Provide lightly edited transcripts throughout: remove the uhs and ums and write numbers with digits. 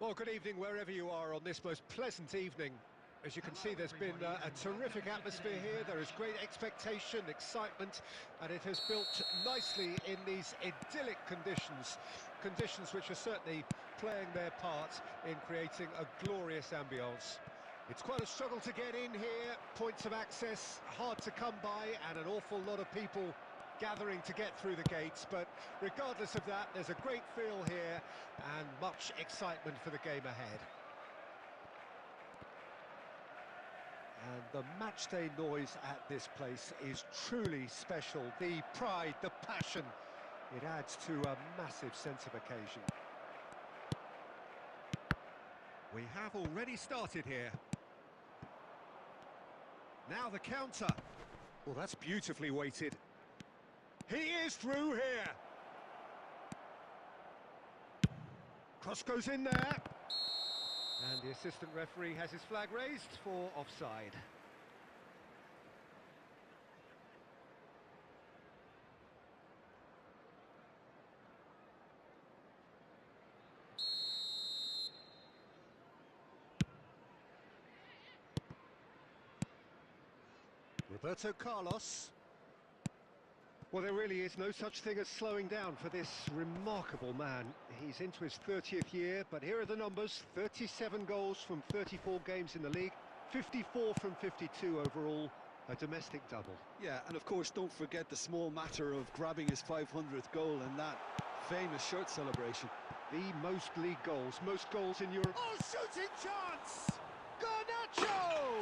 Well, good evening wherever you are on this most pleasant evening. As you can see, there's been a terrific atmosphere here. There is great expectation, excitement, and it has built nicely in these idyllic conditions. Conditions which are certainly playing their part in creating a glorious ambience. It's quite a struggle to get in here, points of access hard to come by, and an awful lot of people gathering to get through the gates, but regardless of that, there's a great feel here and much excitement for the game ahead. And the matchday noise at this place is truly special. The pride, the passion, it adds to a massive sense of occasion. We have already started here. Now the counter. Well, that's beautifully weighted. He is through here. Cross goes in there. And the assistant referee has his flag raised for offside. Roberto Carlos. Well, there really is no such thing as slowing down for this remarkable man. He's into his 30th year, but here are the numbers. 37 goals from 34 games in the league, 54 from 52 overall, a domestic double. Yeah, and of course, don't forget the small matter of grabbing his 500th goal and that famous shirt celebration. The most league goals, most goals in Europe. Oh, shooting chance! Garnacho!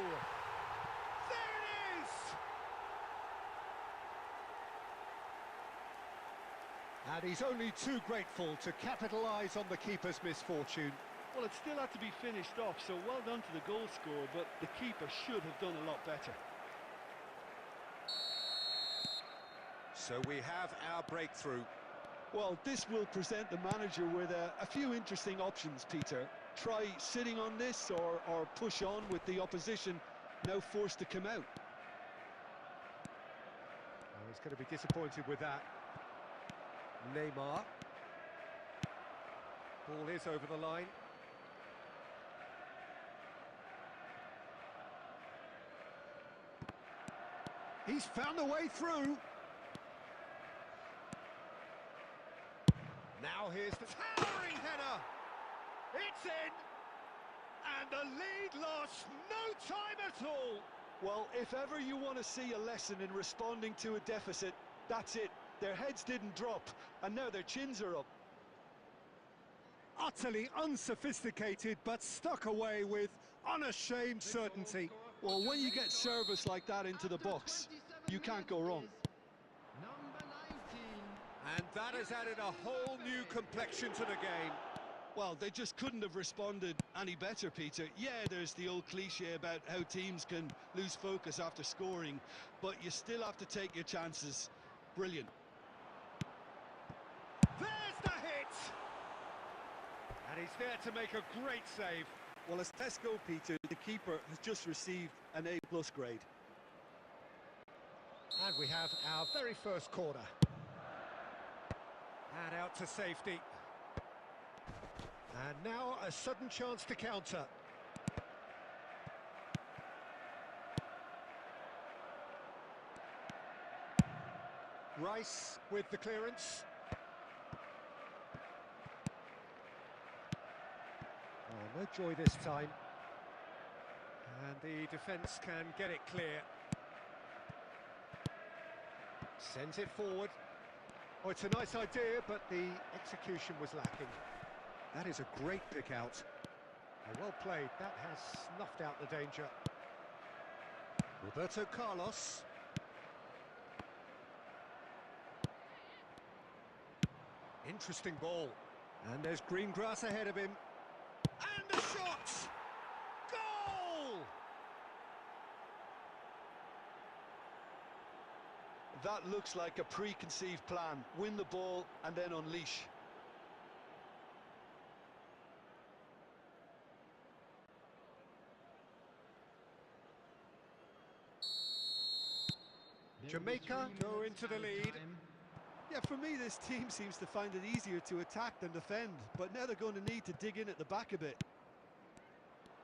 And he's only too grateful to capitalise on the keeper's misfortune. Well, it still had to be finished off, so well done to the goal scorer, but the keeper should have done a lot better. So we have our breakthrough. Well, this will present the manager with a few interesting options, Peter. Try sitting on this or push on with the opposition now forced to come out. Oh, he's going to be disappointed with that. Neymar. Ball is over the line. He's found a way through. Now here's the towering header. It's in. And the lead lost no time at all. Well, if ever you want to see a lesson in responding to a deficit, that's it. Their heads didn't drop, and now their chins are up. Utterly unsophisticated, but stuck away with unashamed certainty. Well, when you get service like that into the box, you can't go wrong. And that has added a whole new complexion to the game. Well, they just couldn't have responded any better, Peter. Yeah, there's the old cliche about how teams can lose focus after scoring, but you still have to take your chances. Brilliant. There's the hit! And he's there to make a great save. Well, as tests go, Peter, the keeper has just received an A+ grade. And we have our very first corner. And out to safety. And now a sudden chance to counter. Rice with the clearance. Oh, no joy this time. And the defence can get it clear. Sends it forward. Oh, it's a nice idea, but the execution was lacking. That is a great pick out. Oh, well played. That has snuffed out the danger. Roberto Carlos. Interesting ball. And there's green grass ahead of him. And a shot! Goal! That looks like a preconceived plan. Win the ball and then unleash. Jamaica go into the lead. Yeah, for me, this team seems to find it easier to attack than defend, but now they're going to need to dig in at the back a bit.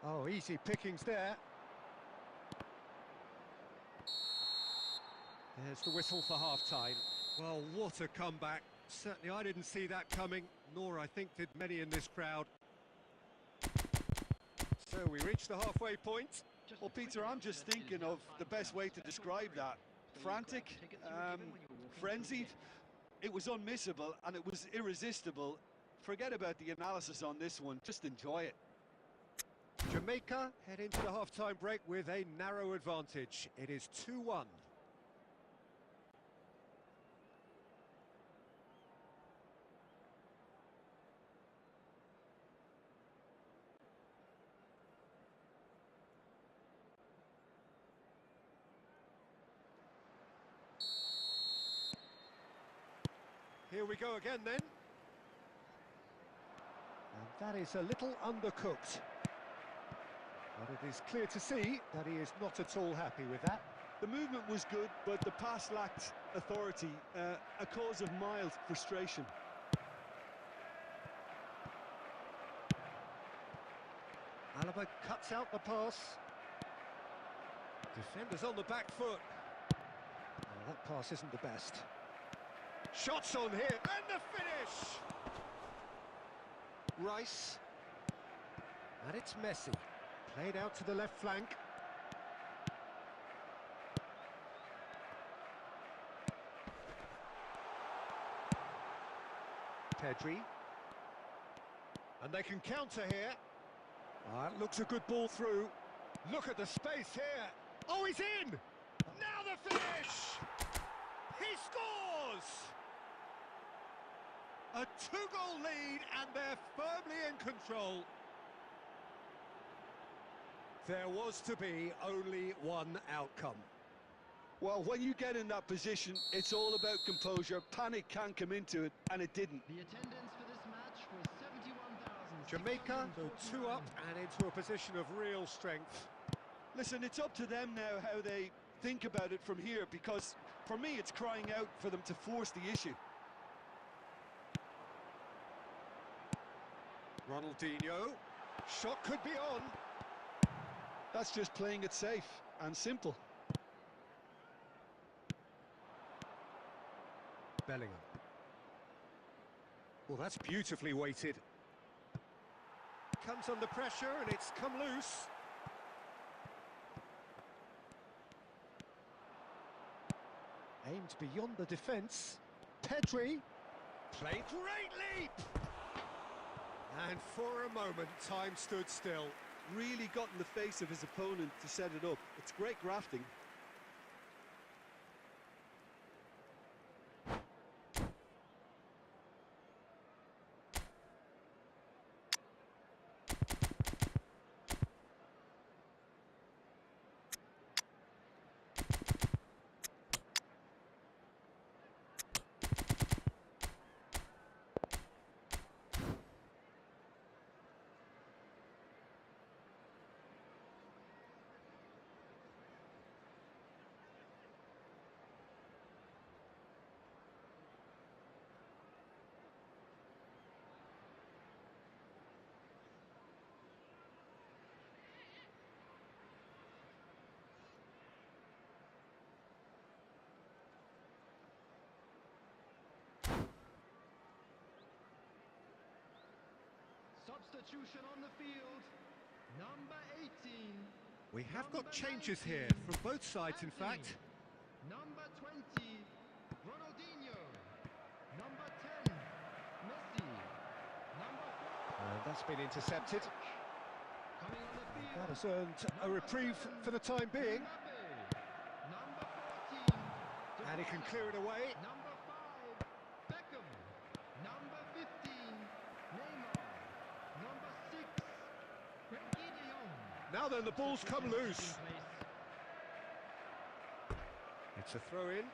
Oh, easy pickings there. There's the whistle for half-time. Well, what a comeback. Certainly I didn't see that coming, nor I think did many in this crowd. So we reach the halfway point. Well, Peter, I'm just thinking of the best way to describe that. Frantic, frenzied. It was unmissable and it was irresistible. Forget about the analysis on this one, just enjoy it. Jamaica head into the half-time break with a narrow advantage. It is 2-1. Here we go again then. And that is a little undercooked. But it is clear to see that he is not at all happy with that. The movement was good, but the pass lacked authority, a cause of mild frustration. Alaba cuts out the pass. Defenders on the back foot. Oh, that pass isn't the best. Shots on here, and the finish! Rice. And it's Messi. Played out to the left flank. Pedri. And they can counter here. Ah, it looks a good ball through. Look at the space here. Oh, he's in! Now the finish! He scores! A two-goal lead, and they're firmly in control. There was to be only one outcome. Well, when you get in that position, it's all about composure. Panic can't come into it, and it didn't. The attendance for this match was 71,000. Jamaica go 2 up and into a position of real strength. Listen, it's up to them now how they think about it from here, because for me it's crying out for them to force the issue. Ronaldinho. Shot could be on. That's just playing it safe and simple. Bellingham. Well, that's beautifully weighted. Comes under pressure and it's come loose. Aimed beyond the defence. Pedri. Played great leap! And for a moment, time stood still. Really got in the face of his opponent to set it up. It's great grafting. Substitution on the field, number 18. We have got changes here from both sides, in fact. Number 20, Ronaldinho. Number 10, Messi. Number 4. And that's been intercepted. Coming on the field, That has earned a reprieve for the time being. Mbappe. Number 14, And he can clear it away. Number 5, Beckham. Number 15, Neymar. Number 6, Frenkie de Jong. Now then, the ball's come loose. In place. It's a throw-in.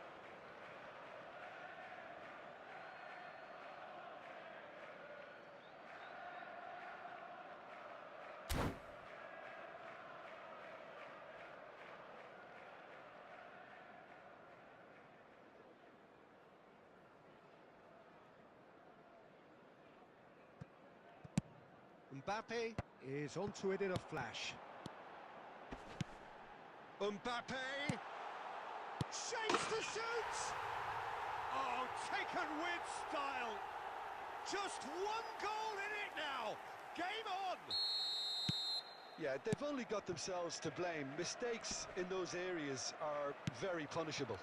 Mbappe is onto it in a flash. Mbappe shapes the shoot! Oh, taken with style! Just one goal in it now! Game on! Yeah, they've only got themselves to blame. Mistakes in those areas are very punishable.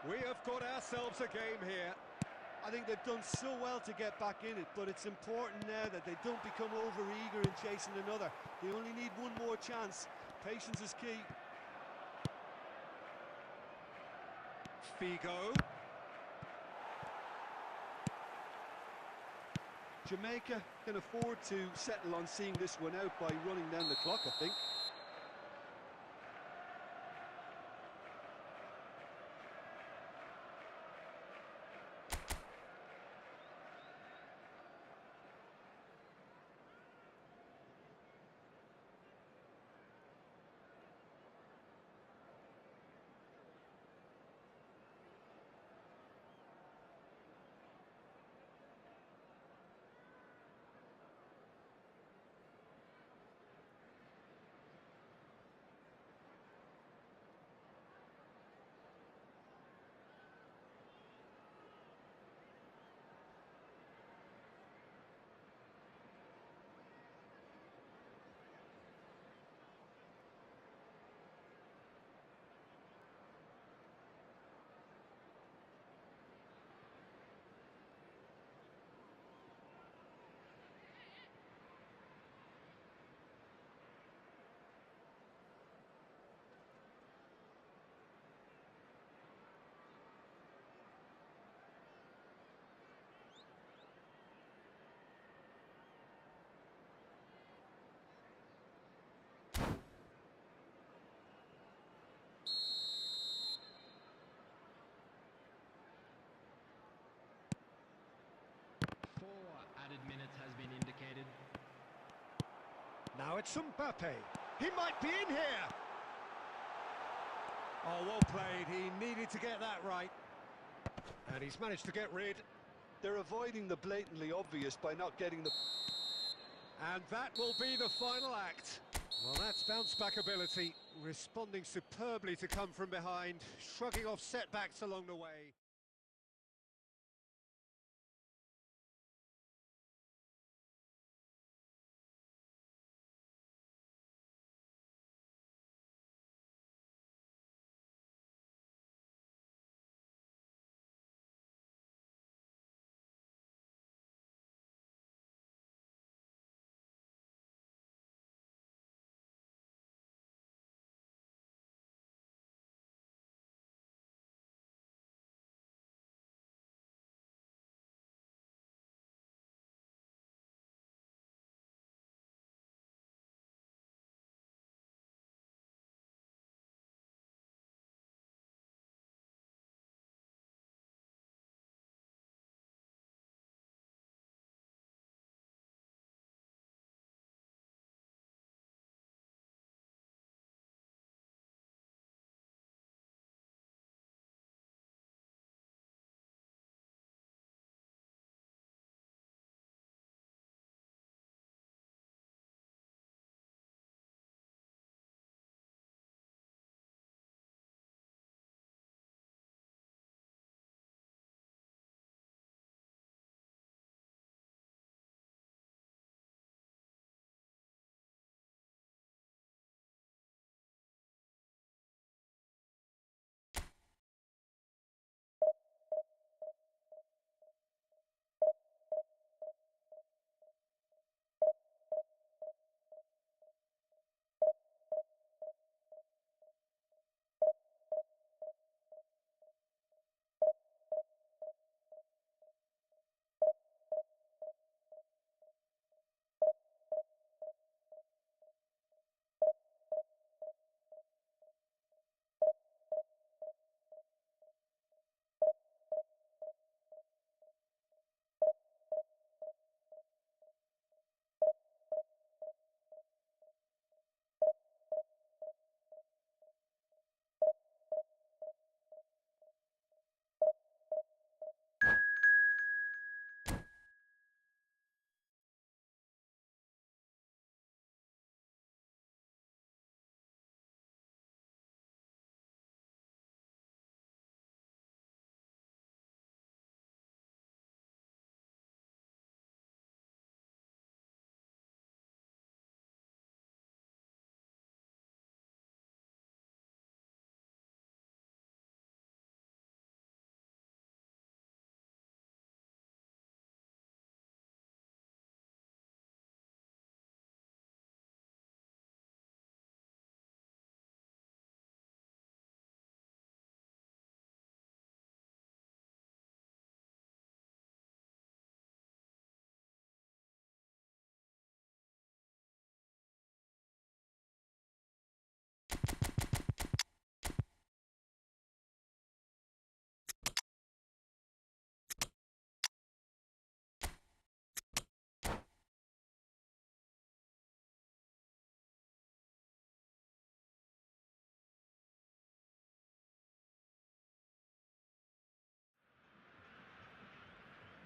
We have got ourselves a game here. I think they've done so well to get back in it, but it's important now that they don't become over-eager in chasing another. They only need one more chance. Patience is key. Figo. Jamaica can afford to settle on seeing this one out by running down the clock, I think. Added minutes has been indicated. Now it's Mbappe. He might be in here. Oh, well played. He needed to get that right. And he's managed to get rid. They're avoiding the blatantly obvious by not getting the... And that will be the final act. Well, that's bounce-back ability, responding superbly to come from behind, shrugging off setbacks along the way.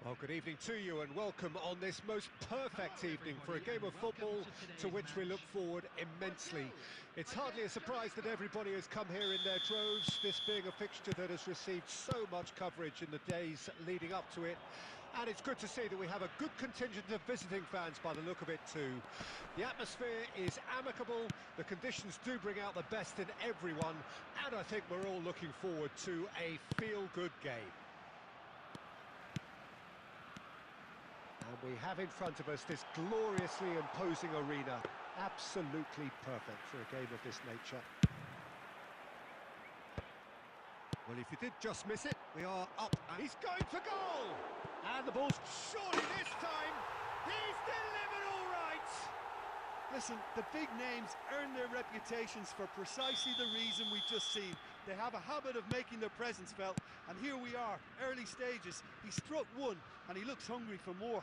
Well, good evening to you and welcome on this most perfect evening for a game of football to which we look forward immensely. It's hardly a surprise that everybody has come here in their droves, this being a fixture that has received so much coverage in the days leading up to it. And it's good to see that we have a good contingent of visiting fans by the look of it too. The atmosphere is amicable, the conditions do bring out the best in everyone, and I think we're all looking forward to a feel-good game. And we have in front of us this gloriously imposing arena, absolutely perfect for a game of this nature. Well, if you did just miss it, we are up, and he's going for goal! And the ball's surely this time, he's delivered all right! Listen, the big names earn their reputations for precisely the reason we've just seen. They have a habit of making their presence felt, and here we are, early stages. He struck one, and he looks hungry for more.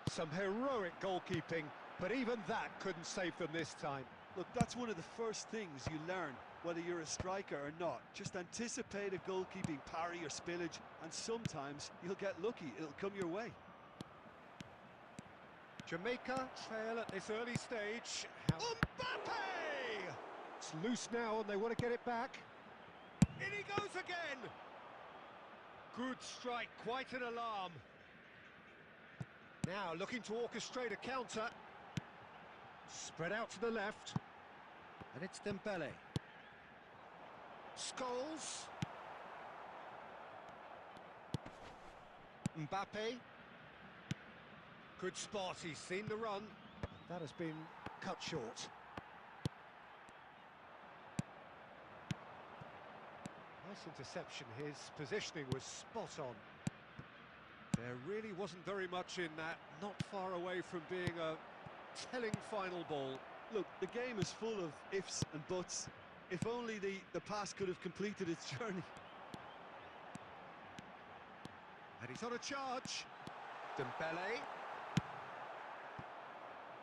Some heroic goalkeeping, but even that couldn't save them this time. Look, that's one of the first things you learn, whether you're a striker or not. Just anticipate a goalkeeping parry or spillage, and sometimes you'll get lucky, it'll come your way. Jamaica trail at this early stage. Mbappe! It's loose now and they want to get it back. In he goes again! Good strike, quite an alarm. Now looking to orchestrate a counter. Spread out to the left. And it's Dembele. Scholes. Mbappe. Good spot, he's seen the run. That has been cut short. Nice interception, his positioning was spot on. There really wasn't very much in that, not far away from being a telling final ball. Look, the game is full of ifs and buts. If only the pass could have completed its journey. And he's on a charge. Dembele.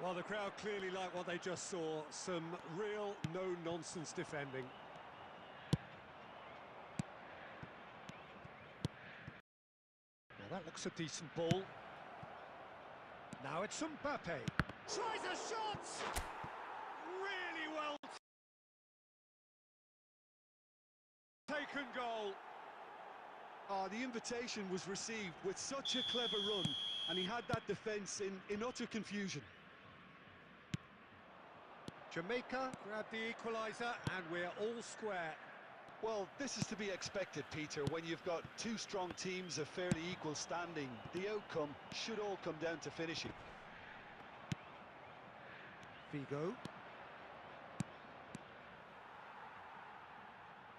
Well, the crowd clearly like what they just saw. Some real no-nonsense defending. Now that looks a decent ball. Now it's Mbappe. Tries a shot! Really well taken goal. Oh, the invitation was received with such a clever run, and he had that defence in utter confusion. Jamaica grabbed the equaliser, and we're all square. Well, this is to be expected, Peter. When you've got two strong teams of fairly equal standing, the outcome should all come down to finishing. Figo.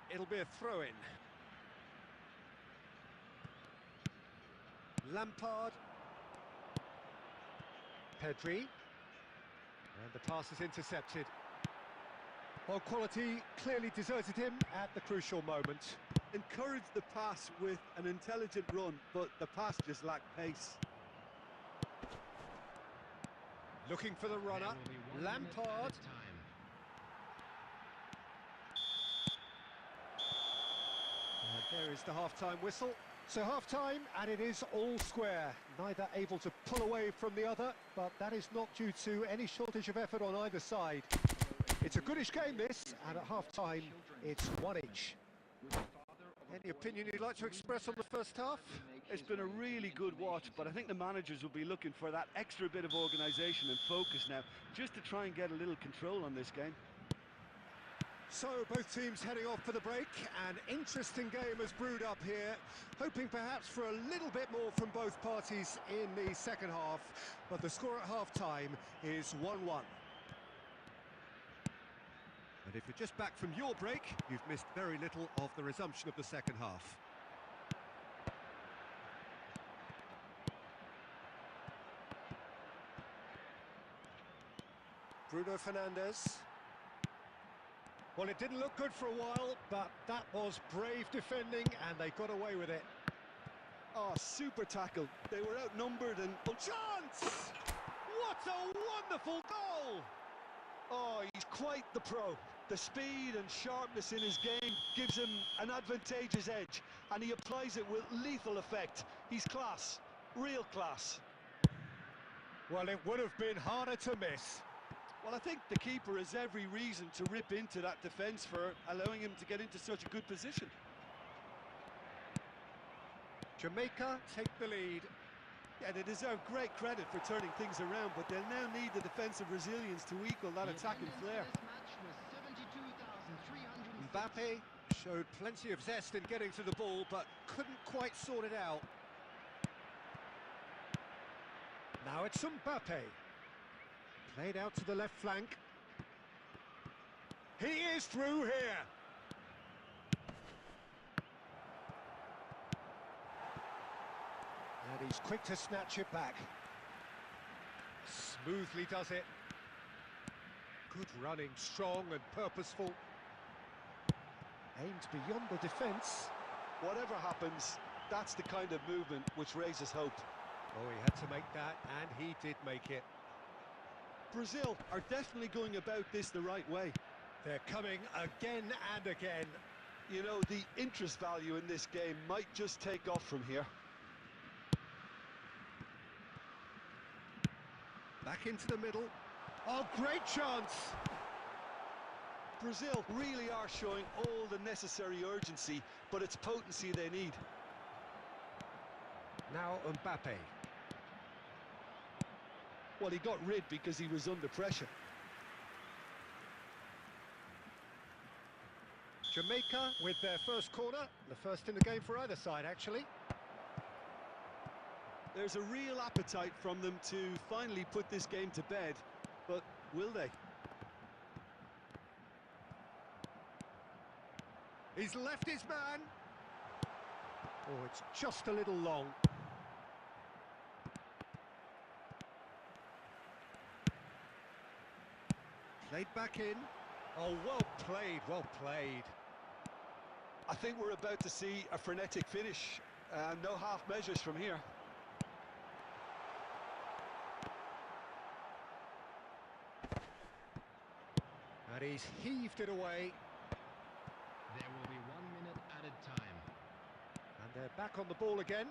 It'll be a throw-in. Lampard. Pedri. And the pass is intercepted. Well, quality clearly deserted him at the crucial moment. Encouraged the pass with an intelligent run, but the pass just lacked pace. Looking for the runner. Lampard. And there is the half-time whistle. So half-time, and it is all square. Neither able to pull away from the other, but that is not due to any shortage of effort on either side. It's a goodish game, this, and at half-time, it's one each. Any opinion you'd like to express on the first half? It's been a really good watch, but I think the managers will be looking for that extra bit of organisation and focus now, just to try and get a little control on this game. So both teams heading off for the break. An interesting game has brewed up here, hoping perhaps for a little bit more from both parties in the second half, but the score at half-time is 1-1. And if you're just back from your break, you've missed very little of the resumption of the second half. Bruno Fernandes. Well, it didn't look good for a while, but that was brave defending, and they got away with it. Oh, super tackle. They were outnumbered and... Chance! What a wonderful goal! Oh, he's quite the pro. The speed and sharpness in his game gives him an advantageous edge, and he applies it with lethal effect. He's class, real class. Well, it would have been harder to miss. Well, I think the keeper has every reason to rip into that defence for allowing him to get into such a good position. Jamaica take the lead. Yeah, they deserve great credit for turning things around, but they'll now need the defensive resilience to equal that attacking flair. Mbappe showed plenty of zest in getting to the ball, but couldn't quite sort it out. Now it's Mbappe. Played out to the left flank. He is through here. And he's quick to snatch it back. Smoothly does it. Good running, strong and purposeful. Aimed beyond the defence. Whatever happens, that's the kind of movement which raises hope. Oh, he had to make that, and he did make it. Brazil are definitely going about this the right way. They're coming again and again. You know, the interest value in this game might just take off from here. Back into the middle. Oh, great chance! Brazil really are showing all the necessary urgency, but it's potency they need. Now Mbappe. Well, he got rid because he was under pressure. Jamaica with their first corner, the first in the game for either side, actually. There's a real appetite from them to finally put this game to bed, but will they? He's left his man. Oh, it's just a little long. Played back in. Oh, well played, well played. I think we're about to see a frenetic finish. No half measures from here. And he's heaved it away. There will be 1 minute added time. And they're back on the ball again.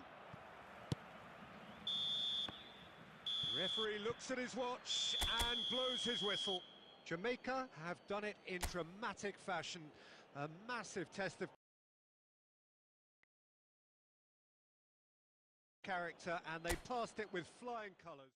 Referee looks at his watch and blows his whistle. Jamaica have done it in dramatic fashion. A massive test of character, and they passed it with flying colours.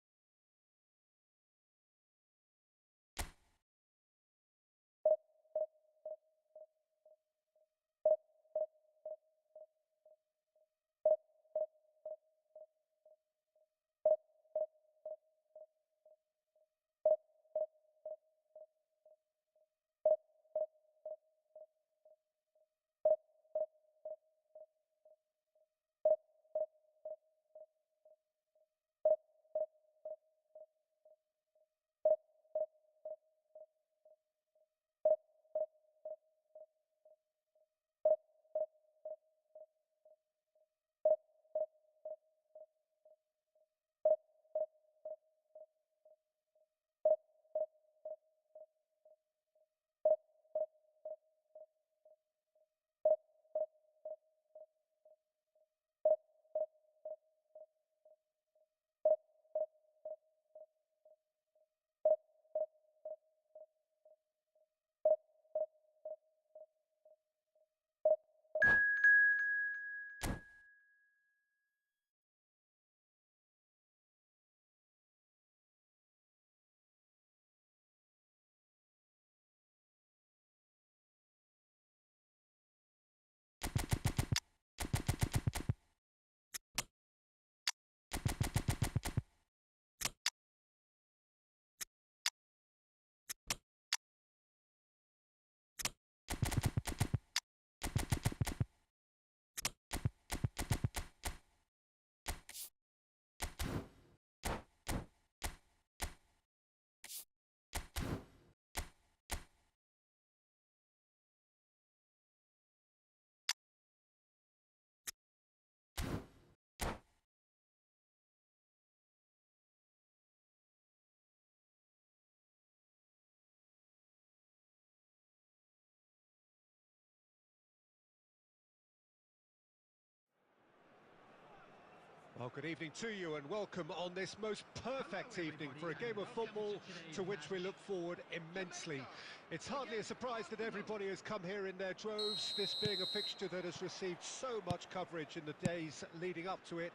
Well, good evening to you and welcome on this most perfect evening for a game of football to which we look forward immensely. It's hardly a surprise that everybody has come here in their droves, this being a fixture that has received so much coverage in the days leading up to it.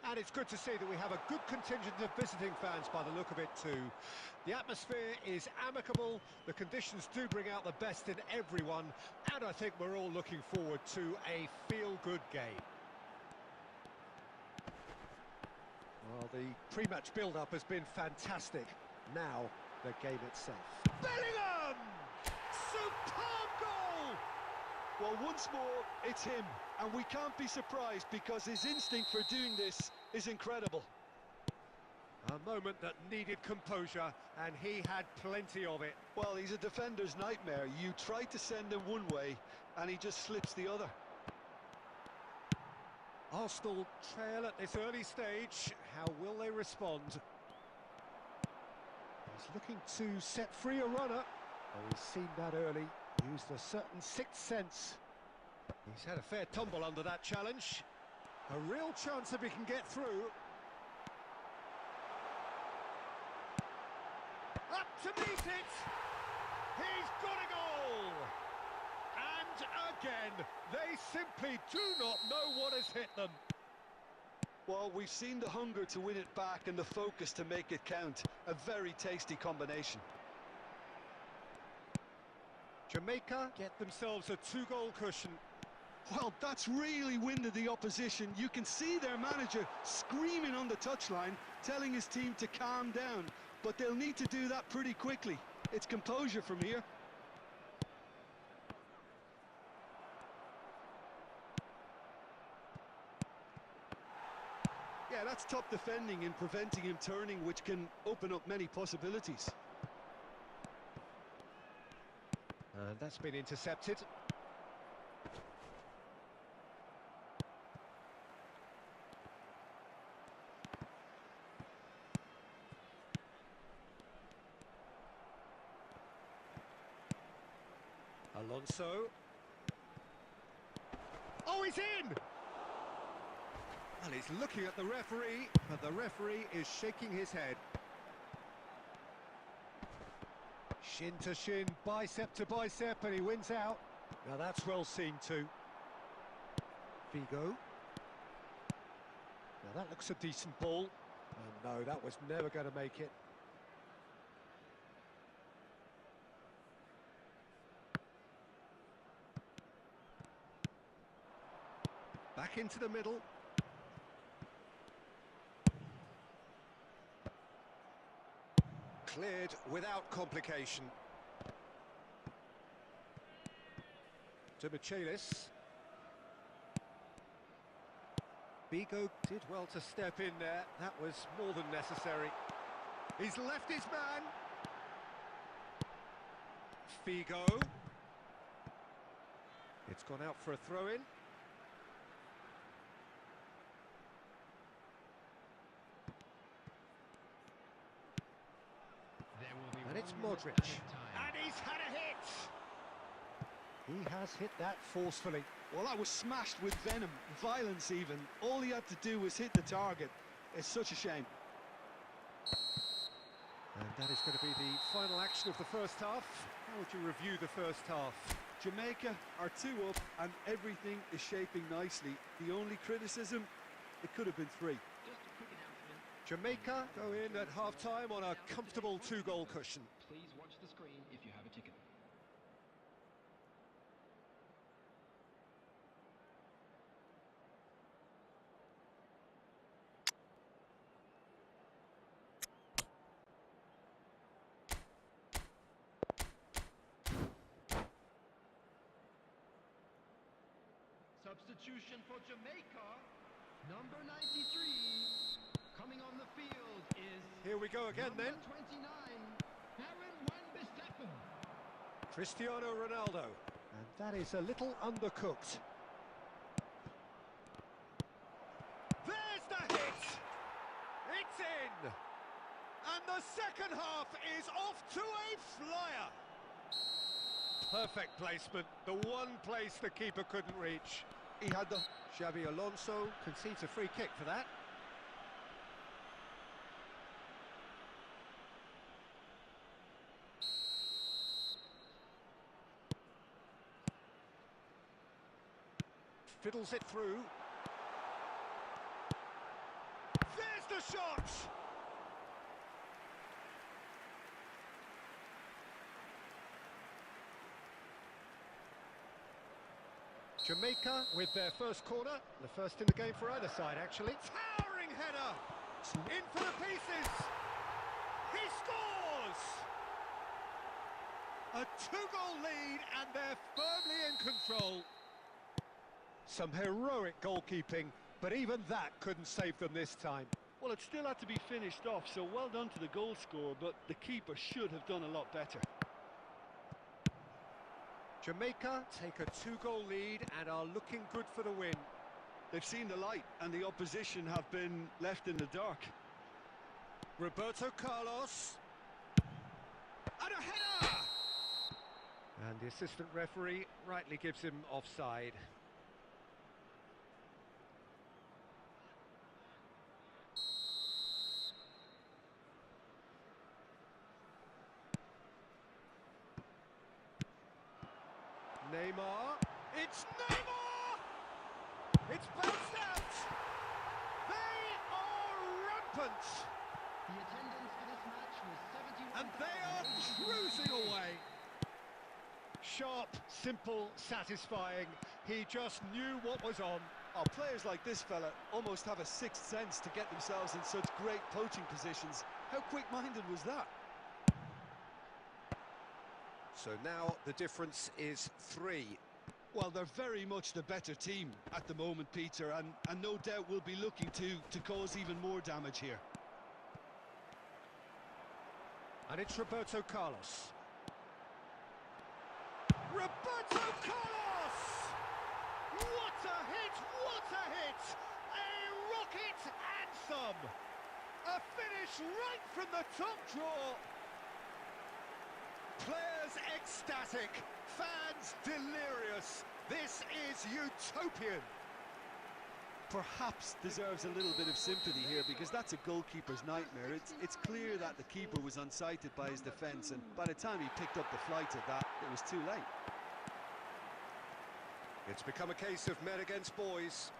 And it's good to see that we have a good contingent of visiting fans by the look of it too. The atmosphere is amicable, the conditions do bring out the best in everyone, and I think we're all looking forward to a feel-good game. Well, the pre-match build-up has been fantastic. Now, the game itself. Bellingham! Superb goal! Well, once more, it's him. And we can't be surprised because his instinct for doing this is incredible. A moment that needed composure, and he had plenty of it. Well, he's a defender's nightmare. You try to send him one way, and he just slips the other. Arsenal trail at this early stage. How will they respond? He's looking to set free a runner. Oh, he's seen that early. Used a certain sixth sense. He's had a fair tumble under that challenge. A real chance if he can get through. Up to meet it! He's got a goal! And again, they simply do not know what has hit them. Well, we've seen the hunger to win it back and the focus to make it count. A very tasty combination. Jamaica get themselves a two-goal cushion. Well, that's really winded the opposition. You can see their manager screaming on the touchline, telling his team to calm down. But they'll need to do that pretty quickly. It's composure from here. Yeah, that's top defending and preventing him turning, which can open up many possibilities. And that's been intercepted. Alonso. Oh, he's in! Well, he's looking at the referee, but the referee is shaking his head. Shin to shin, bicep to bicep, and he wins out. Now that's well seen too. Figo. Now that looks a decent ball. Oh no, that was never going to make it. Back into the middle. Cleared without complication. To Michelis. Figo did well to step in there. That was more than necessary. He's left his man. Figo. It's gone out for a throw-in. And it's Modric. And he's had a hit! He has hit that forcefully. Well, that was smashed with venom, violence even. All he had to do was hit the target. It's such a shame. And that is going to be the final action of the first half. How would you review the first half? Jamaica are 2 up and everything is shaping nicely. The only criticism, it could have been 3. Jamaica go in at half-time on a comfortable 2-goal cushion. Please watch the screen if you have a ticket. Substitution for Jamaica, number 93. Coming on the field is... Here we go again then. 29, Aaron Wan-Bissaka. Cristiano Ronaldo. And that is a little undercooked. There's the hit! It's in! And the second half is off to a flyer! Perfect placement, the one place the keeper couldn't reach. He had the... Xabi Alonso concedes a free kick for that. Fiddles it through. There's the shot! Jamaica with their first corner, the first in the game for either side, actually. Towering header! In for the pieces! He scores! A two-goal lead, and they're firmly in control. Some heroic goalkeeping, but even that couldn't save them this time. Well, it still had to be finished off, so well done to the goal scorer, but the keeper should have done a lot better. Jamaica take a two-goal lead and are looking good for the win. They've seen the light, and the opposition have been left in the dark. Roberto Carlos. And a header! And the assistant referee rightly gives him offside. Neymar. It's Neymar! It's bounced out! They are rampant! The attendance for this match was 71,000. And they are cruising away. Sharp, simple, satisfying. He just knew what was on. Oh, players like this fella almost have a sixth sense to get themselves in such great poaching positions. How quick-minded was that? So now the difference is 3. Well, they're very much the better team at the moment, Peter, and no doubt will be looking to cause even more damage here. And it's Roberto Carlos. Roberto Carlos! What a hit! What a hit! A rocket anthem! A finish right from the top draw! Players ecstatic, fans delirious. This is utopian. Perhaps deserves a little bit of sympathy here, because that's a goalkeeper's nightmare. It's clear that the keeper was unsighted by his defence, and by the time he picked up the flight of that, it was too late. It's become a case of men against boys.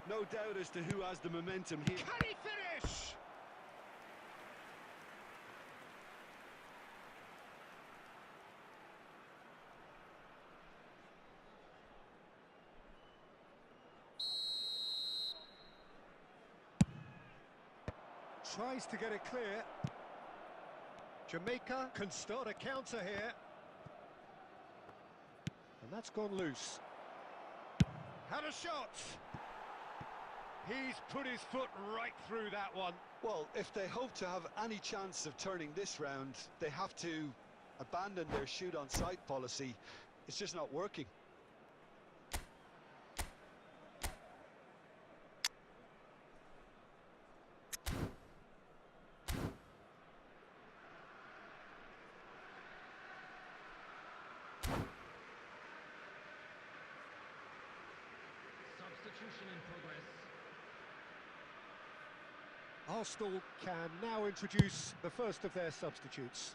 No doubt as to who has the momentum here. Can he finish? Tries to get it clear. Jamaica can start a counter here. And that's gone loose. Had a shot. He's put his foot right through that one. Well, if they hope to have any chance of turning this round, they have to abandon their shoot-on-sight policy. It's just not working. Substitution in progress. Arsenal can now introduce the first of their substitutes.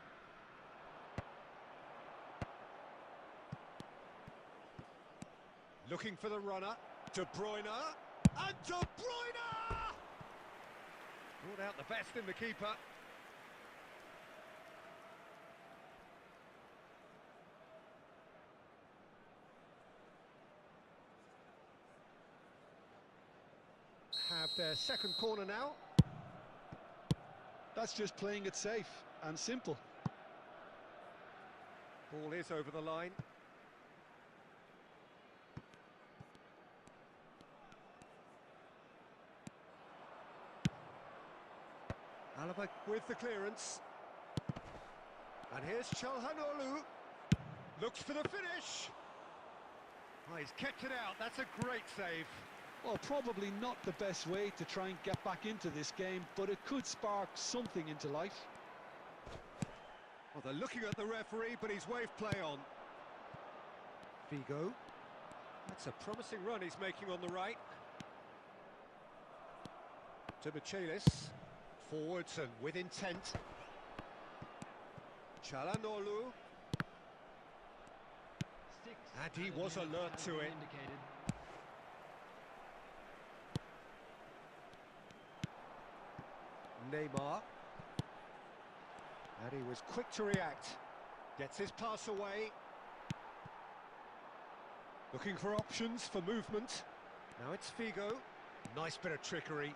Looking for the runner, De Bruyne, and De Bruyne! Brought out the best in the keeper. Have their second corner now. That's just playing it safe and simple. Ball is over the line. Alaba with the clearance. And here's Çalhanoğlu. Looks for the finish. Oh, he's kept it out. That's a great save. Well, probably not the best way to try and get back into this game, but it could spark something into life. Well, they're looking at the referee, but he's waved play on. Figo. That's a promising run he's making on the right. To Michelis. Forwards and with intent. Çalhanoğlu. And he was alert to it. Indicated. Neymar. And he was quick to react. Gets his pass away. Looking for options for movement. Now it's Figo. Nice bit of trickery.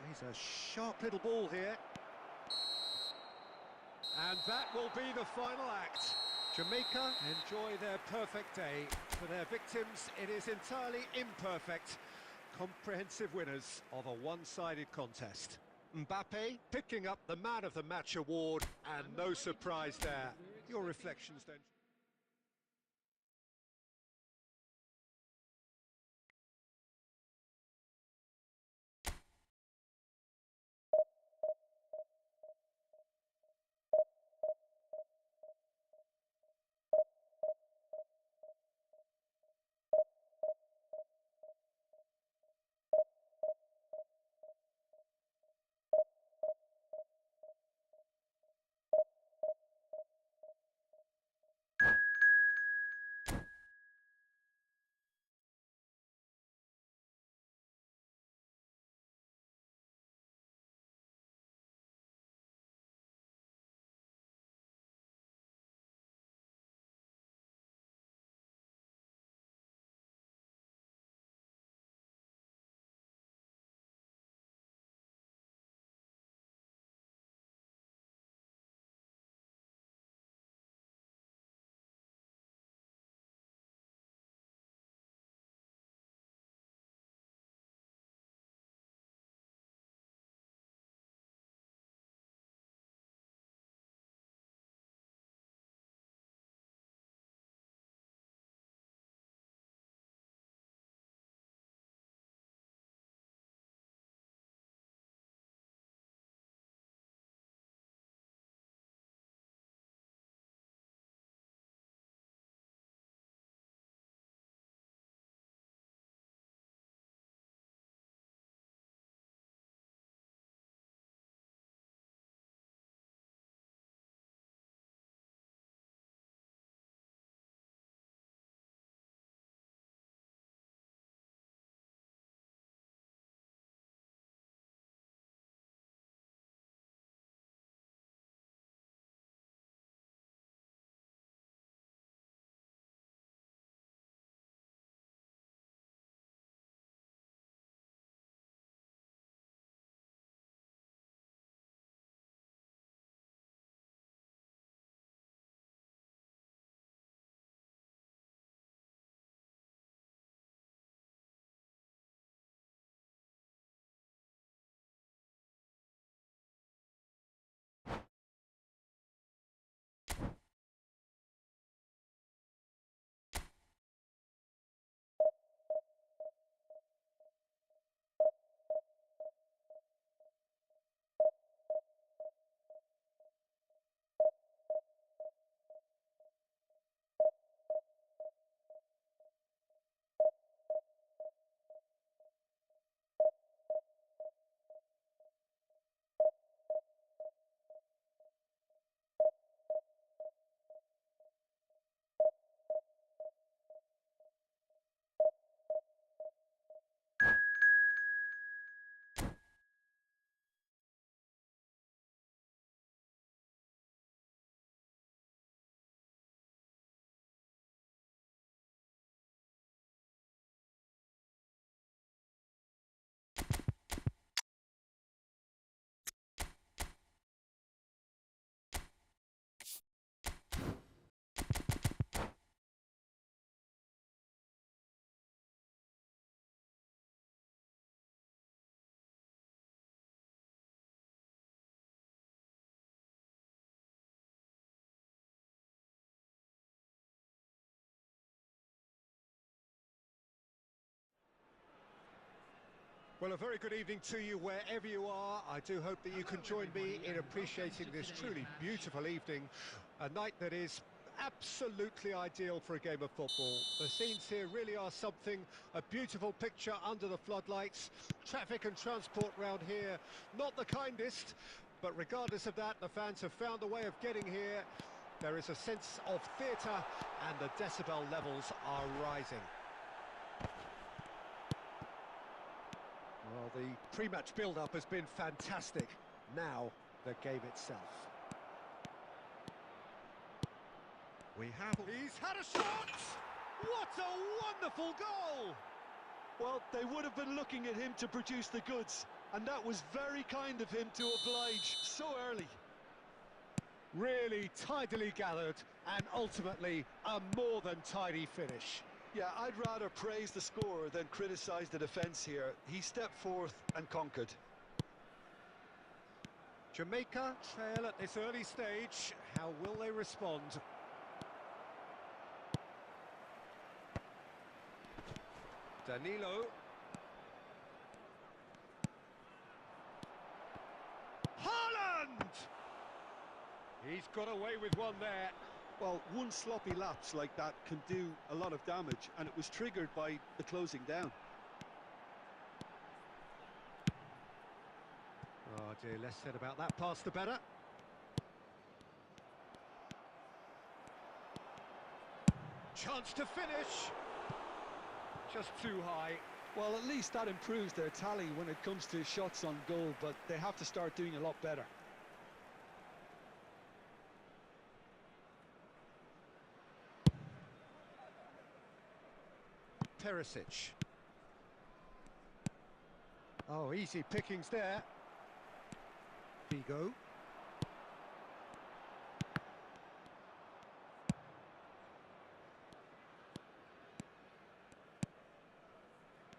He's a sharp little ball here. And that will be the final act. Jamaica enjoy their perfect day. For their victims, it is entirely imperfect. Comprehensive winners of a one-sided contest. Mbappe picking up the Man of the Match award, and no surprise there. Your reflections then? Well, a very good evening to you wherever you are. I do hope that you can join me in appreciating this truly beautiful evening, a night that is absolutely ideal for a game of football. The scenes here really are something, a beautiful picture under the floodlights. Traffic and transport round here, not the kindest, but regardless of that, the fans have found a way of getting here. There is a sense of theatre and the decibel levels are rising. Well, the pre-match build-up has been fantastic. Now, the game itself. He's had a shot! What a wonderful goal! Well, they would have been looking at him to produce the goods, and that was very kind of him to oblige so early. Really tidily gathered, and ultimately a more than tidy finish. Yeah, I'd rather praise the scorer than criticise the defence here. He stepped forth and conquered. Jamaica trail at this early stage. How will they respond? Danilo. Haaland! He's got away with one there. Well, one sloppy lapse like that can do a lot of damage, and it was triggered by the closing down. Oh dear, less said about that pass the better. Chance to finish. Just too high. Well, at least that improves their tally when it comes to shots on goal, but they have to start doing a lot better. Perisic. Oh, easy pickings there. Figo.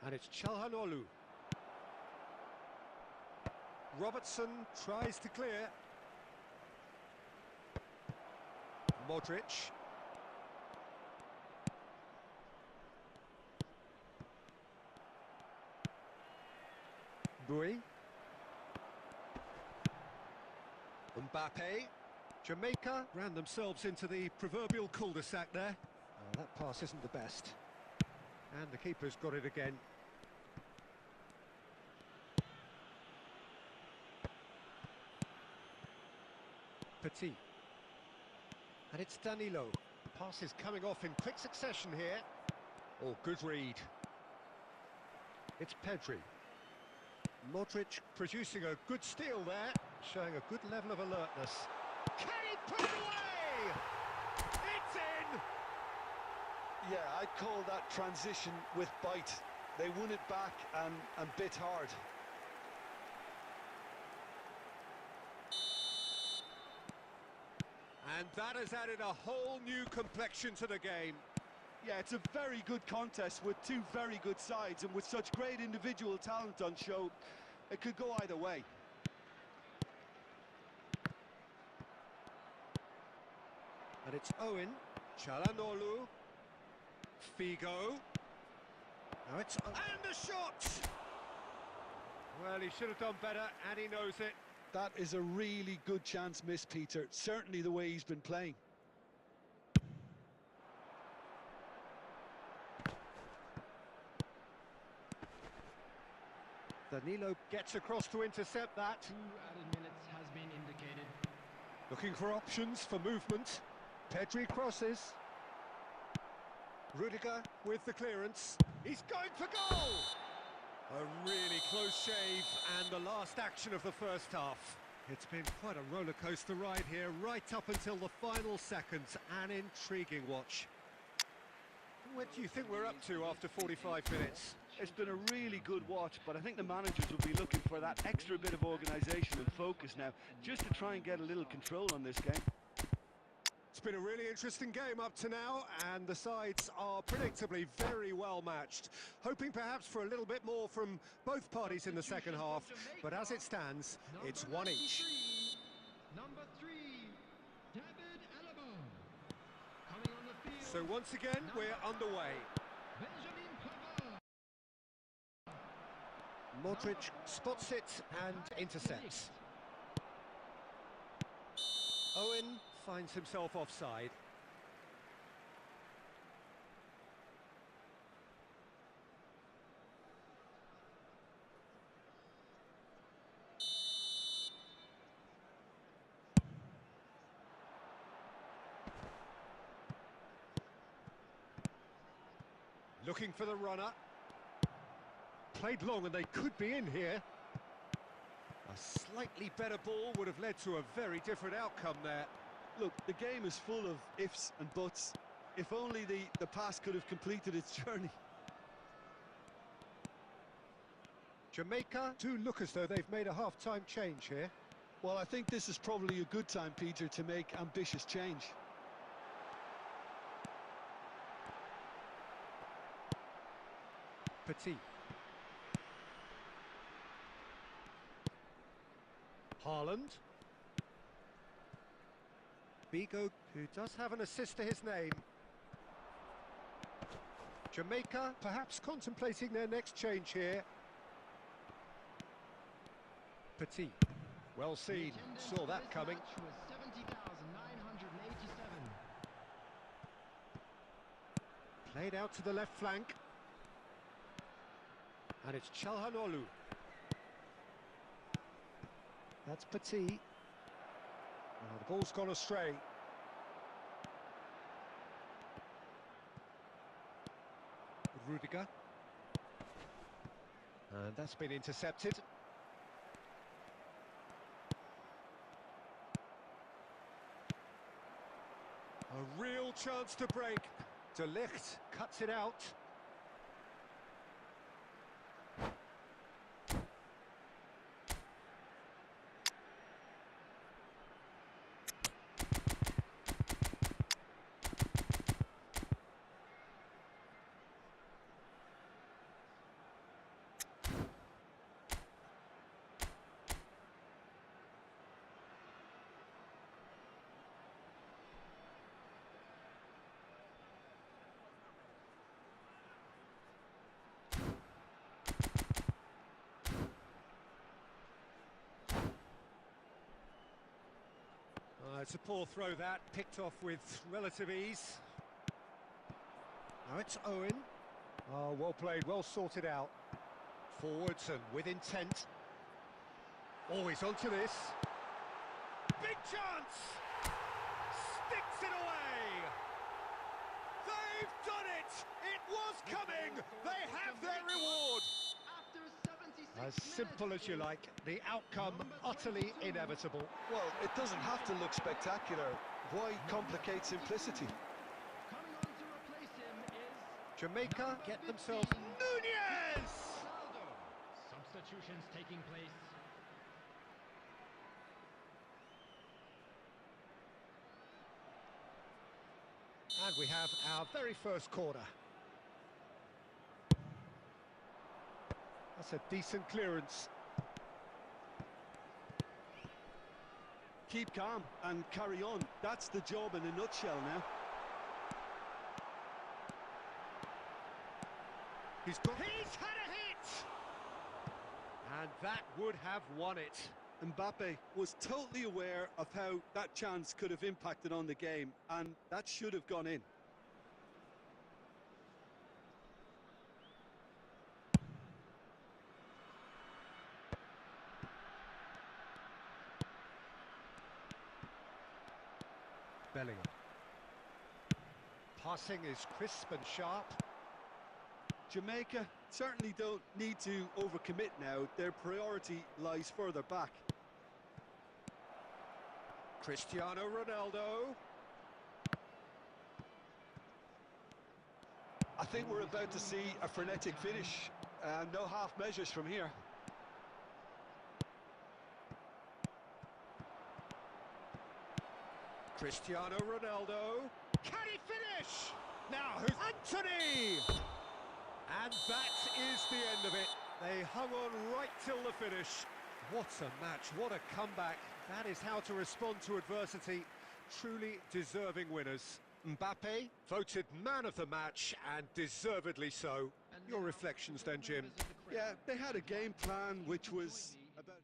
And it's Çalhanoğlu. Robertson tries to clear. Modric. Bui. Mbappe. Jamaica ran themselves into the proverbial cul-de-sac there. Oh, that pass isn't the best. And the keeper's got it again. Petit. And it's Danilo. Pass is coming off in quick succession here. Oh, good read. It's Pedri. Modric producing a good steal there, showing a good level of alertness. Can he put it away? It's in! Yeah, I'd call that transition with bite. They won it back and bit hard. And that has added a whole new complexion to the game. Yeah, it's a very good contest with two very good sides, and with such great individual talent on show, it could go either way. And it's Owen, Çalhanoğlu, Figo. Now it's... And the shot! Well, he should have done better, and he knows it. That is a really good chance missed, Peter. Certainly the way he's been playing. Danilo gets across to intercept that. 2 added minutes has been indicated. Looking for options for movement. Pedri crosses. Rudiger with the clearance. He's going for goal! A really close shave and the last action of the first half. It's been quite a roller coaster ride here, right up until the final seconds. An intriguing watch. What do you think we're up to after 45 minutes? It's been a really good watch, but I think the managers will be looking for that extra bit of organisation and focus now, just to try and get a little control on this game. It's been a really interesting game up to now, and the sides are predictably very well matched. Hoping perhaps for a little bit more from both parties in the second half, but as it stands, it's one each. Number 3, David Alaba. Coming on the field. So once again, we're underway. Benjamin Pavard. Modric spots it and intercepts. Owen finds himself offside. Looking for the runner. Played long and they could be in here. A slightly better ball would have led to a very different outcome there. Look, the game is full of ifs and buts. If only the pass could have completed its journey. Jamaica do look as though they've made a half-time change here. Well, I think this is probably a good time, Peter, to make ambitious change. Petit. Haaland. Bigo, who does have an assist to his name. Jamaica perhaps contemplating their next change here. Petit. Well seen, saw that coming. Played out to the left flank. And it's Çalhanoğlu. That's Petit. Oh, the ball's gone astray. Rudiger. And that's been intercepted. A real chance to break. De Ligt cuts it out. It's a poor throw that, picked off with relative ease. Now it's Owen. Oh, well played, well sorted out. Forwards and with intent. Oh, he's onto this. Big chance! Sticks it away! They've done it! It was coming! They have their reward! As simple as you like, the outcome utterly inevitable. Well, it doesn't have to look spectacular. Why complicate simplicity? Coming on to replace him is Jamaica get themselves... Nunez! Ronaldo. Substitutions taking place. And we have our very first corner. That's a decent clearance. Keep calm and carry on. That's the job in a nutshell now. He's had a hit! And that would have won it. Mbappe was totally aware of how that chance could have impacted on the game, and that should have gone in. Bellingham. Passing is crisp and sharp. Jamaica certainly don't need to overcommit now. Their priority lies further back. Cristiano Ronaldo. I think we're about to see a frenetic finish. No half measures from here. Cristiano Ronaldo. Can he finish? Now, who's Anthony? And that is the end of it. They hung on right till the finish. What a match, what a comeback. That is how to respond to adversity. Truly deserving winners. Mbappe voted man of the match, and deservedly so. Your reflections then, Jim? Yeah, they had a game plan which was about...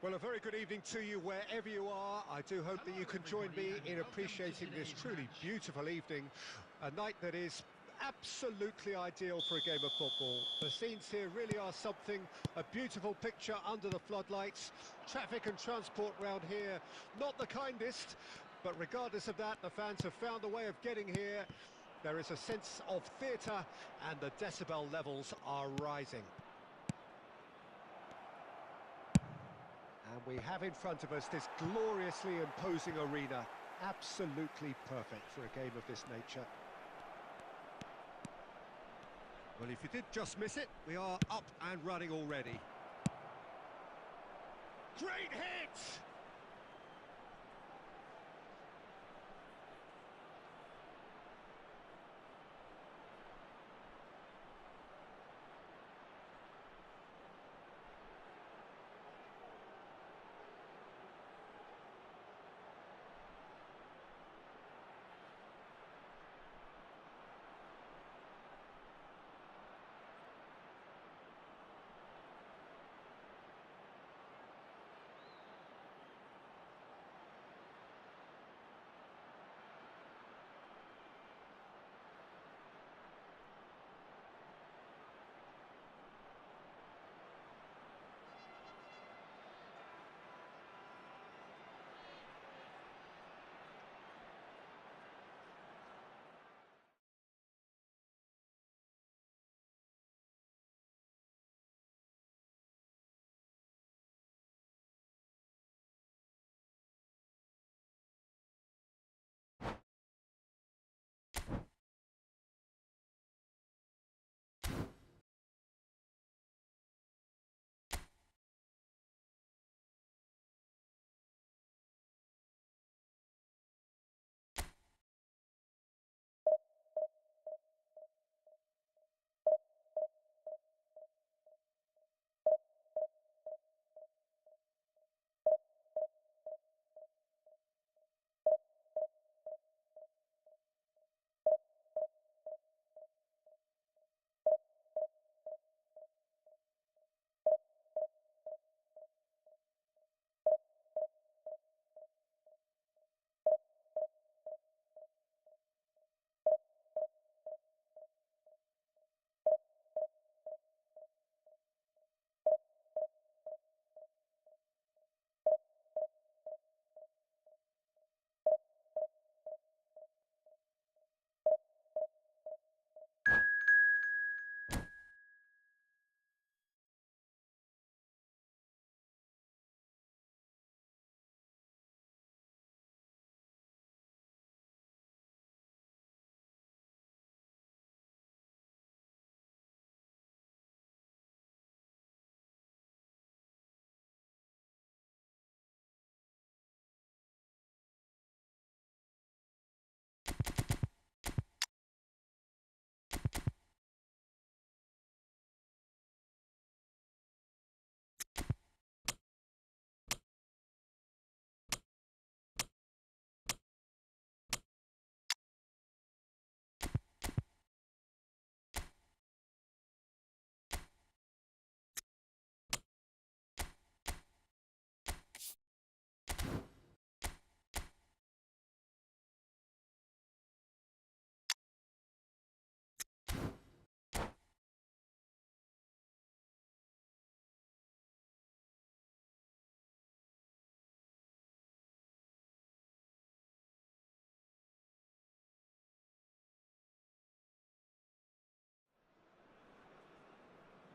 Well, a very good evening to you wherever you are. I do hope that you can join me in appreciating this truly beautiful evening, a night that is absolutely ideal for a game of football. The scenes here really are something, a beautiful picture under the floodlights. Traffic and transport round here, not the kindest, but regardless of that, the fans have found a way of getting here. There is a sense of theatre and the decibel levels are rising. And we have in front of us this gloriously imposing arena. Absolutely perfect for a game of this nature. Well, if you did just miss it, we are up and running already. Great hit!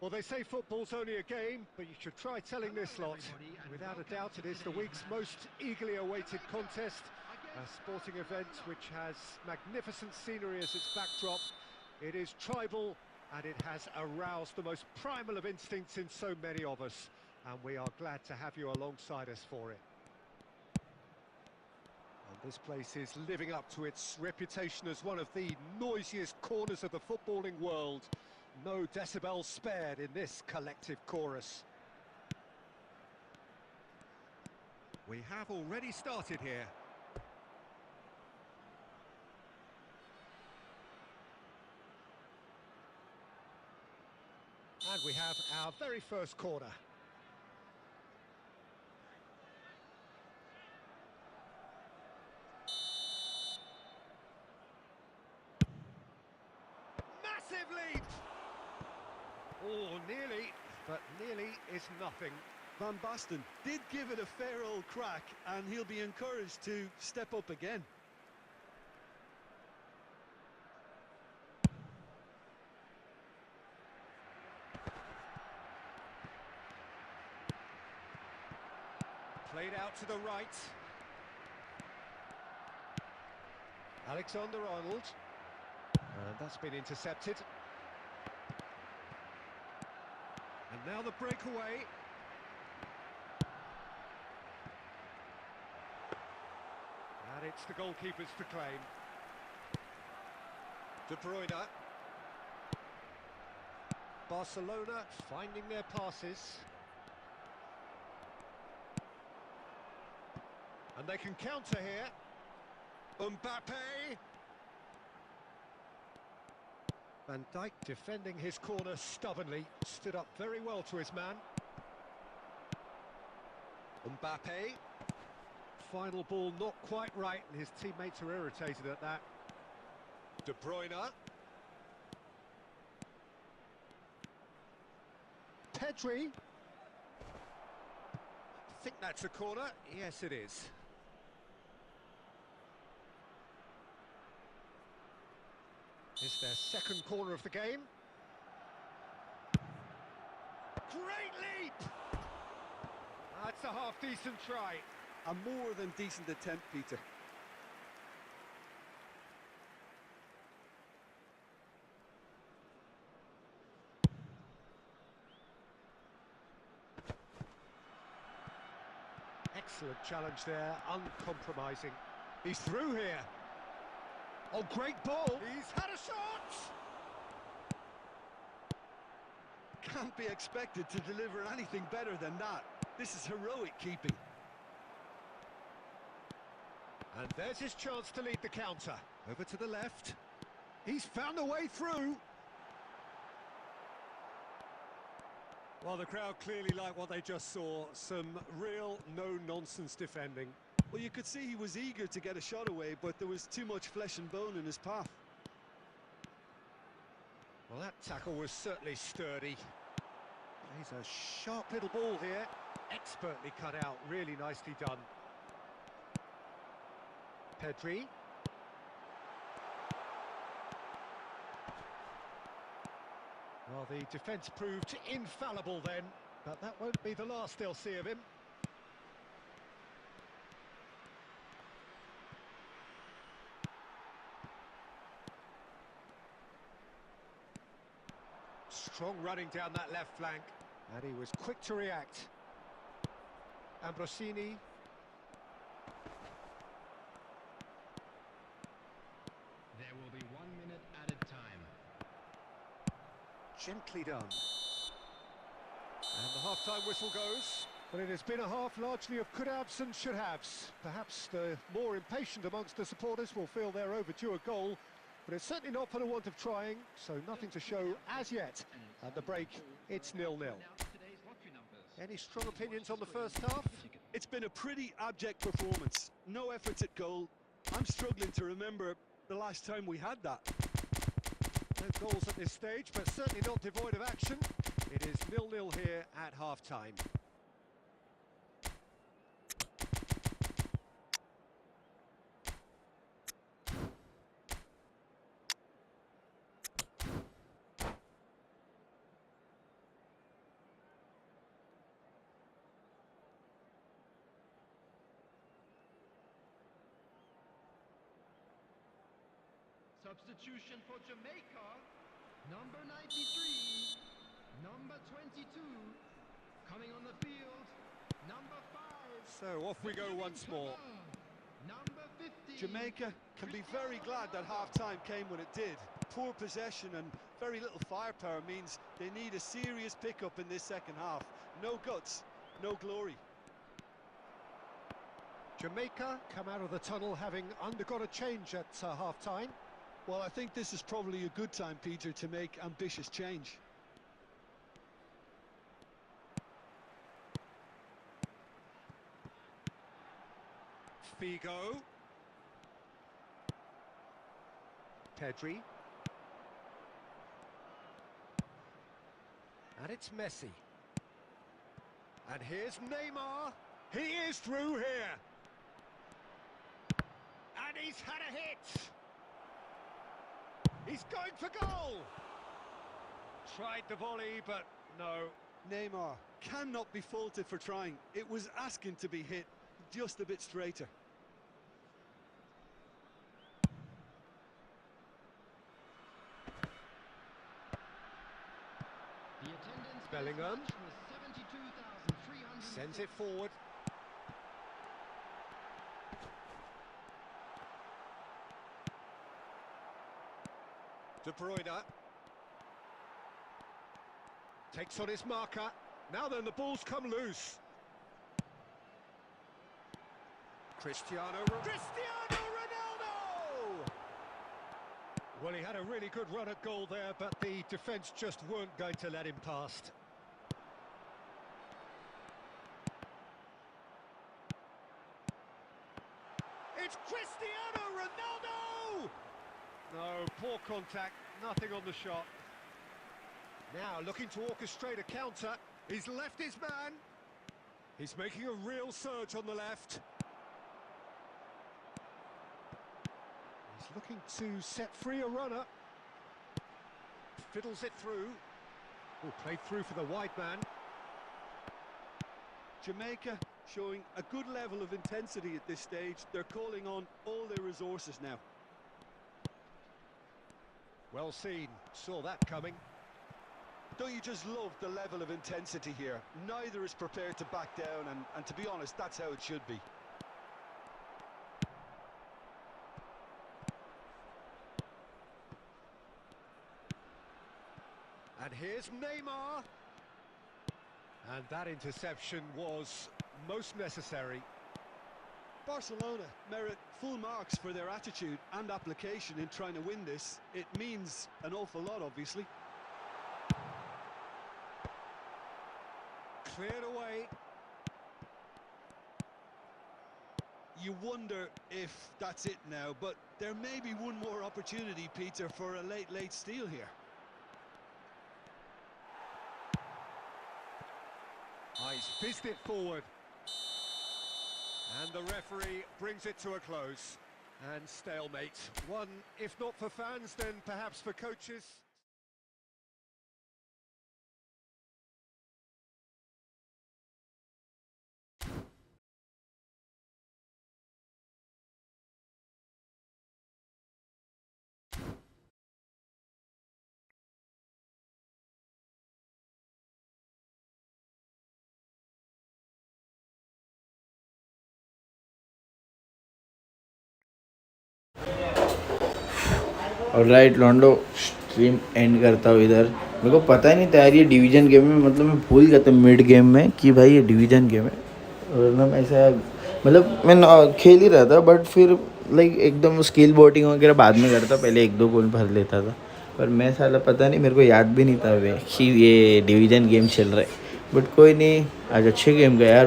Well, they say football's only a game, but you should try telling this lot. Without a doubt, it is the week's most eagerly awaited contest, a sporting event which has magnificent scenery as its backdrop. It is tribal, and it has aroused the most primal of instincts in so many of us, and we are glad to have you alongside us for it. And this place is living up to its reputation as one of the noisiest corners of the footballing world. No decibels spared in this collective chorus. We have already started here. And we have our very first corner. leap! Oh, nearly, but nearly is nothing. Van Basten did give it a fair old crack, and he'll be encouraged to step up again. Played out to the right. Alexander-Arnold. And that's been intercepted. And now the breakaway. And it's the goalkeepers to claim. De Bruyne. Barcelona finding their passes. And they can counter here. Mbappe. Van Dijk defending his corner stubbornly. Stood up very well to his man. Mbappe. Final ball not quite right, and his teammates are irritated at that. De Bruyne. Pedri. I think that's a corner. Yes, it is. It's their second corner of the game. Great leap! That's a half-decent try. A more than decent attempt, Peter. Excellent challenge there, uncompromising. He's through here. Oh, great ball! He's had a shot! Can't be expected to deliver anything better than that. This is heroic keeping. And there's his chance to lead the counter. Over to the left. He's found a way through. Well, the crowd clearly like what they just saw. Some real no-nonsense defending. Well, you could see he was eager to get a shot away, but there was too much flesh and bone in his path. Well, that tackle was certainly sturdy. He's a sharp little ball here. Expertly cut out, really nicely done. Pedri. Well, the defence proved infallible then, but that won't be the last they'll see of him. Strong running down that left flank, and he was quick to react. Ambrosini. There will be 1 minute added time. Gently done. And the half-time whistle goes. But it has been a half largely of could-haves and should-haves. Perhaps the more impatient amongst the supporters will feel they're overdue a goal, but it's certainly not for the want of trying, so nothing to show as yet. At the break, it's 0-0. Any strong opinions on the first half? It's been a pretty abject performance. No efforts at goal. I'm struggling to remember the last time we had that. No goals at this stage, but certainly not devoid of action. It is 0-0 here at half-time. Substitution for Jamaica, number 93, number 22, coming on the field, number 5. So off we go once more. Number 50. Jamaica can be very glad that half-time came when it did. Poor possession and very little firepower means they need a serious pickup in this second half. No guts, no glory. Jamaica come out of the tunnel having undergone a change at half-time. Well, I think this is probably a good time, Peter, to make ambitious change. Figo. And it's Messi. And here's Neymar. He is through here. And he's had a hit. He's going for goal. Tried the volley, but no. Neymar cannot be faulted for trying. It was asking to be hit just a bit straighter. The attendance for this Bellingham match was 72,300. sends it forward. De Bruyne takes on his marker. Now then, the ball's come loose. Cristiano Ronaldo! Well, he had a really good run at goal there, but the defence just weren't going to let him past. It's Cristiano Ronaldo! No, poor contact, nothing on the shot. Now looking to orchestrate a counter. He's left his man. He's making a real surge on the left. He's looking to set free a runner. Fiddles it through. Oh, played through for the wide man. Jamaica showing a good level of intensity at this stage. They're calling on all their resources now. Well seen, saw that coming. Don't you just love the level of intensity here? Neither is prepared to back down, and to be honest, that's how it should be. And here's Neymar. And that interception was most necessary. Barcelona merit full marks for their attitude and application in trying to win this. It means an awful lot, obviously. Cleared away. You wonder if that's it now, but there may be one more opportunity, Peter, for a late steal here. He's fizzed it forward. And the referee brings it to a close. And stalemate. One, if not for fans, then perhaps for coaches. Right Lando stream end करता हूँ इधर। मेरे को पता ही नहीं था यार ये डिवीज़न गेम है, मतलब मैं भूल गया था मिड गेम में कि भाई ये डिवीज़न गेम है। वरना मैं ऐसा मतलब मैं खेल ही रहा था, बट फिर लाइक एकदम स्किल बोटिंग वगैरह बाद में करता, पहले एक दो गोल भर लेता था। पर मैं साला पता नहीं, मेरे को याद भी नहीं था वे कि ये डिवीज़न गेम चल रहा है। बट कोई नहीं, आज अच्छे गेम गया यार,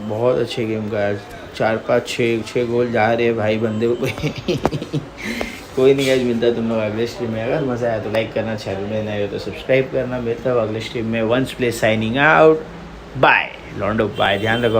बहुत अच्छे गेम गया आज। 4-5-6 गोल जा रहे हैं भाई बंदे को। कोई नहीं गाइस, मिलता है तुम लोग अगले स्ट्रीम में। अगर मज़ा आया तो लाइक करना, चैनल में नए हो तो सब्सक्राइब करना। मिलता है अगले स्ट्रीम में। Once place signing out, bye Lando, bye. ध्यान रखो।